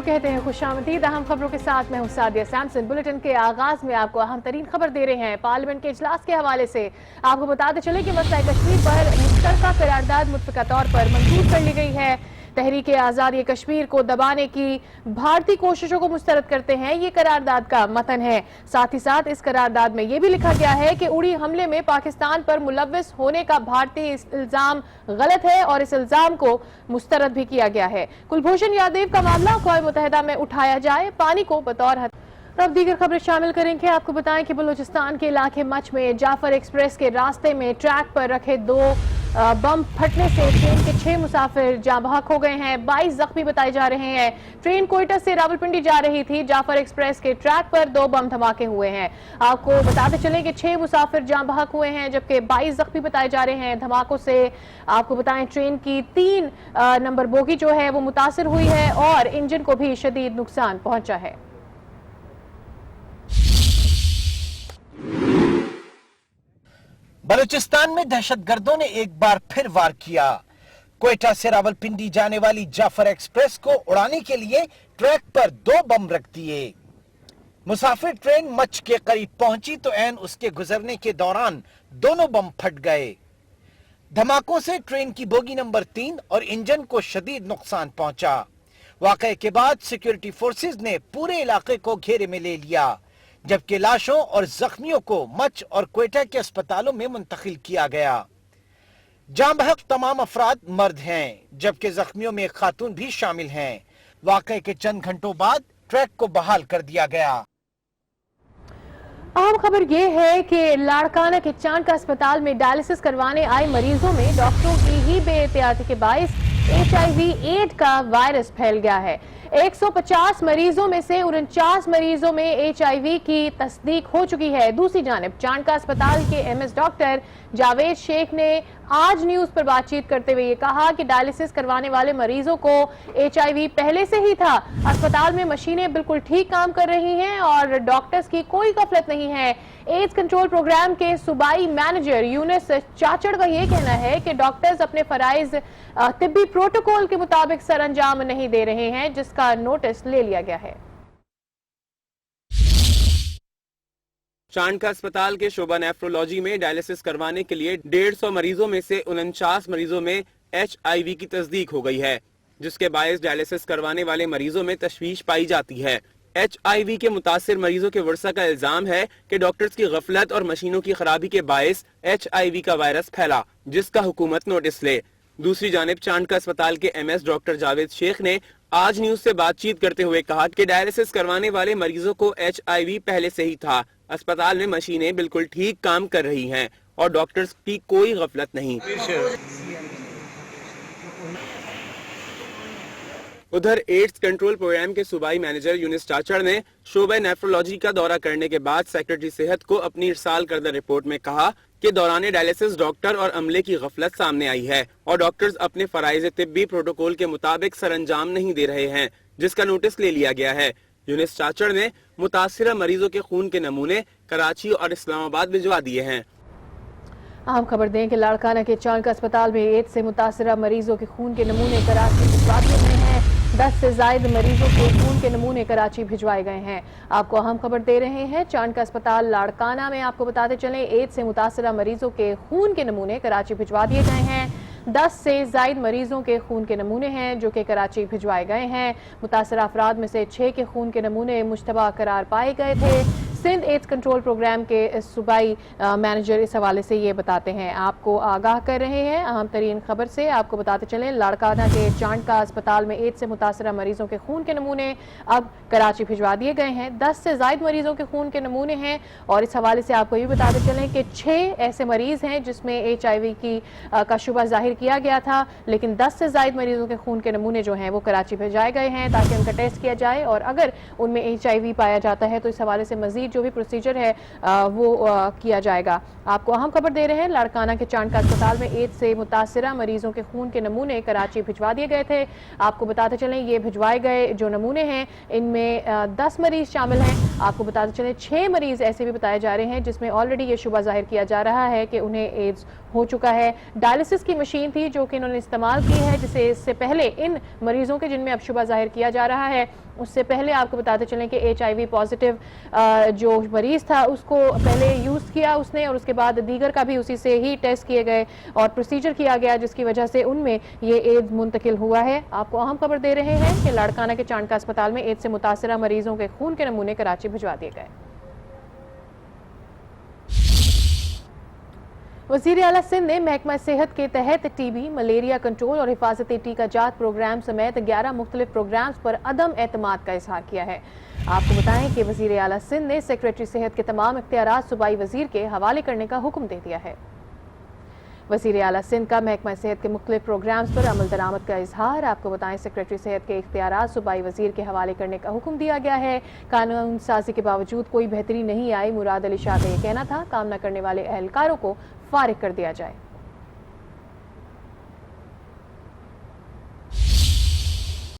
कहते हैं खुशामदीद। अहम खबरों के साथ मैं हूं सादिया सैमसन। बुलेटिन के आगाज में आपको अहम तरीन खबर दे रहे हैं। पार्लियामेंट के इजलास के हवाले से आपको बताते चले कि मसला कश्मीर पर मुश्तरका करारदाद मुतफ़िका तौर पर मंजूर कर ली गई है। तहरीक आज़ादी कश्मीर को दबाने की भारतीय कोशिशों को मुस्तरद करते हैं ये करारदाद का मतन है। साथ ही साथ इस करारदाद में ये भी लिखा गया है कि उड़ी हमले में पाकिस्तान पर मुलव्विस होने का भारतीय इल्जाम गलत है और इस इल्जाम को मुस्तरद भी किया गया है। कुलभूषण यादव का मामला अक़वाम मुत्तहिदा में उठाया जाए, पानी को बतौर अब दीगर खबरें शामिल करेंगे। आपको बताएं कि बलूचिस्तान के इलाके मच में जाफर एक्सप्रेस के रास्ते में ट्रैक पर रखे 2 बम फटने से ट्रेन के 6 मुसाफिर जाँ बहक हो गए हैं। 22 जख्मी बताए जा रहे हैं। ट्रेन कोयटा से रावलपिंडी जा रही थी। जाफर एक्सप्रेस के ट्रैक पर 2 बम धमाके हुए हैं। आपको बताते चले कि 6 मुसाफिर जाँ बहक हुए हैं जबकि 22 जख्मी बताए जा रहे हैं। धमाकों से आपको बताएं ट्रेन की 3 नंबर बोगी जो है वो मुतासिर हुई है और इंजन को भी शदीद नुकसान पहुंचा है। बलूचिस्तान में दहशतगर्दों ने एक बार फिर वार किया। कोयटा से रावलपिंडी जाने वाली जाफर एक्सप्रेस को उड़ाने के लिए ट्रैक पर 2 बम रख दिए। मुसाफिर ट्रेन मच के करीब पहुंची तो ऐन उसके गुजरने के दौरान दोनों बम फट गए। धमाकों से ट्रेन की बोगी नंबर 3 और इंजन को शदीद नुकसान पहुंचा। वाकये के बाद सिक्योरिटी फोर्सेज ने पूरे इलाके को घेरे में ले लिया, जबकि लाशों और जख्मियों को मच और कोयटा के अस्पतालों में मुंतकिल किया गया। जाँ बहक तमाम अफराद मर्द हैं, जबकि जख्मियों में एक खातून भी शामिल हैं। वाकये के चंद घंटों बाद ट्रैक को बहाल कर दिया गया। अहम खबर ये है कि लाड़काना के चांद का अस्पताल में डायलिसिस करवाने आए मरीजों में डॉक्टरों की ही बेएहतियाती के बायस HIV/AIDS का वायरस फैल गया है। 150 मरीजों में से 49 मरीजों में HIV की तस्दीक हो चुकी है। दूसरी जानिब चांद का अस्पताल के MS डॉक्टर जावेद शेख ने आज न्यूज पर बातचीत करते हुए ये कहा कि डायलिसिस करवाने वाले मरीजों को HIV पहले से ही था। अस्पताल में मशीनें बिल्कुल ठीक काम कर रही हैं और डॉक्टर्स की कोई गफलत नहीं है। एड्स कंट्रोल प्रोग्राम के सूबाई मैनेजर यूनिस चाचड़ का ये कहना है कि डॉक्टर्स अपने फराइज तिब्बी प्रोटोकॉल के मुताबिक सरअंजाम नहीं दे रहे हैं, जिसका नोटिस ले लिया गया है। चांद का अस्पताल के शोबा नेफ्रोलॉजी में डायलिसिस करवाने के लिए 150 मरीजों में से 49 मरीजों में HIV की तस्दीक हो गई है, जिसके बायस डायलिसिस करवाने वाले मरीजों में तशवीश पाई जाती है। HIV के मुतासिर मरीजों के वर्सा का इल्जाम है कि डॉक्टर्स की गफलत और मशीनों की खराबी के बायस HIV का वायरस फैला, जिसका हुकूमत नोटिस ले। दूसरी जानिब चांद का अस्पताल के MS डॉक्टर जावेद शेख ने आज न्यूज से बातचीत करते हुए कहा कि डायलिसिस करवाने वाले मरीजों को HIV पहले से ही था। अस्पताल में मशीनें बिल्कुल ठीक काम कर रही हैं और डॉक्टर्स की कोई गफलत नहीं। उधर एड्स कंट्रोल प्रोग्राम के सूबाई मैनेजर यूनिस चाचड़ ने शोबे नेफ्रोलॉजी का दौरा करने के बाद सेक्रेटरी सेहत को अपनी इरसाल करदा रिपोर्ट में कहा कि दौरान डायलिसिस डॉक्टर और अमले की गफलत सामने आई है और डॉक्टर्स अपने फराइज तिब्बी प्रोटोकॉल के मुताबिक सरअंजाम नहीं दे रहे हैं, जिसका नोटिस ले लिया गया है। यूनिस चाचड़ ने मुतासिरा मरीजों के खून के नमूने कराची और इस्लामाबाद भिजवा दिए हैं। अहम खबर दें कि लाड़काना के चांद का अस्पताल में एड्स से मुतासिरा मरीजों के खून के नमूने कराची भिजवा दिए गए हैं। 10 से ज्यादा मरीजों के खून के नमूने कराची भिजवाए गए हैं। आपको अहम खबर दे रहे हैं चांद का अस्पताल लाड़काना में। आपको बताते चलें एड्स से मुतासिरा मरीजों के खून के नमूने कराची भिजवा दिए गए हैं। 10 से ज्यादा मरीजों के खून के नमूने हैं जो कि कराची भिजवाए गए हैं। मुतासिरा अफराद में से 6 के खून के नमूने मुश्तबा करार पाए गए थे। सिंध एड्स कंट्रोल प्रोग्राम के सूबाई मैनेजर इस हवाले से ये बताते हैं। आपको आगाह कर रहे हैं अहम तरीन खबर से। आपको बताते चलें लाड़काना के चांद का अस्पताल में एड्स से मुतासिरा मरीजों के खून के नमूने अब कराची भिजवा दिए गए हैं। 10 से ज्यादा मरीजों के खून के नमूने हैं और इस हवाले से आपको ये बताते चलें कि 6 ऐसे मरीज हैं जिसमें HIV का शुबा जाहिर किया गया था, लेकिन 10 से ज्यादा मरीजों के खून के नमूने जो हैं वो कराची भिजवाए गए हैं ताकि उनका टेस्ट किया जाए और अगर उनमें HIV पाया जाता है तो इस हवाले से मजीद जो भी प्रोसीजर है वो किया जाएगा। आपको अहम खबर दे रहे हैं लाड़काना के चांद का अस्पताल में एड्स से मुतासिरा मरीजों के खून के नमूने कराची भिजवा दिए गए थे। आपको बताते चलें ये भिजवाए गए जो नमूने हैं इनमें 10 मरीज शामिल हैं। آپ کو بتاتے چلیں 6 مریض ایسے بھی بتائے جا رہے ہیں جس میں آلریڈی یہ شبہ ظاہر کیا جا رہا ہے کہ انہیں ایڈز ہو چکا ہے۔ ڈائلسس کی مشین تھی جو کہ انہوں نے استعمال کی ہے، جسے اس سے پہلے ان مریضوں کے جن میں اب شبہ ظاہر کیا جا رہا ہے اس سے پہلے آپ کو بتاتے چلیں کہ HIV پازیٹیو جو مریض تھا اس کو پہلے یوز کیا اس نے، اور اس کے بعد دیگر کا بھی اسی سے ہی ٹیسٹ کیے گئے اور پروسیجر کیا گیا، جس کی وجہ سے ان میں یہ ایڈز منتقل ہوا ہے۔ آپ کو اہم خبر دے رہے ہیں کہ لاڑکانہ کے چانکا اسپتال میں ایڈز سے متاثرہ مریضوں کے خون کے نمونے کراچی بھجوا دیے گئے۔ وزیر اعلیٰ سندھ نے محکمہ صحت کے تحت ٹی بی، ملیریا کنٹرول اور حفاظتی ٹیکہ جات پروگرام سمیت 11 مختلف پروگرامز پر عدم اعتماد کا اظہار کیا ہے۔ آپ کو بتائیں کہ وزیر اعلیٰ سندھ نے سیکریٹری صحت کے تمام اختیارات صوبائی وزیر کے حوالے کرنے کا حکم دے دیا ہے۔ وزیر اعلیٰ سندھ کا محکمہ صحت کے مختلف پروگرامز پر عمل درآمد کا اظہار۔ آپ کو بتائیں سیکریٹری صحت کے اختیارات صوبائی وزیر کے حوالے کرنے کا حکم دیا گیا ہے۔ قانون سازی کے باوجود کوئی بہتری نہیں آئی، مراد علی شاہ کا یہ کہنا تھا، کام نہ کرنے والے اہلکاروں کو فارغ کر دیا جائے۔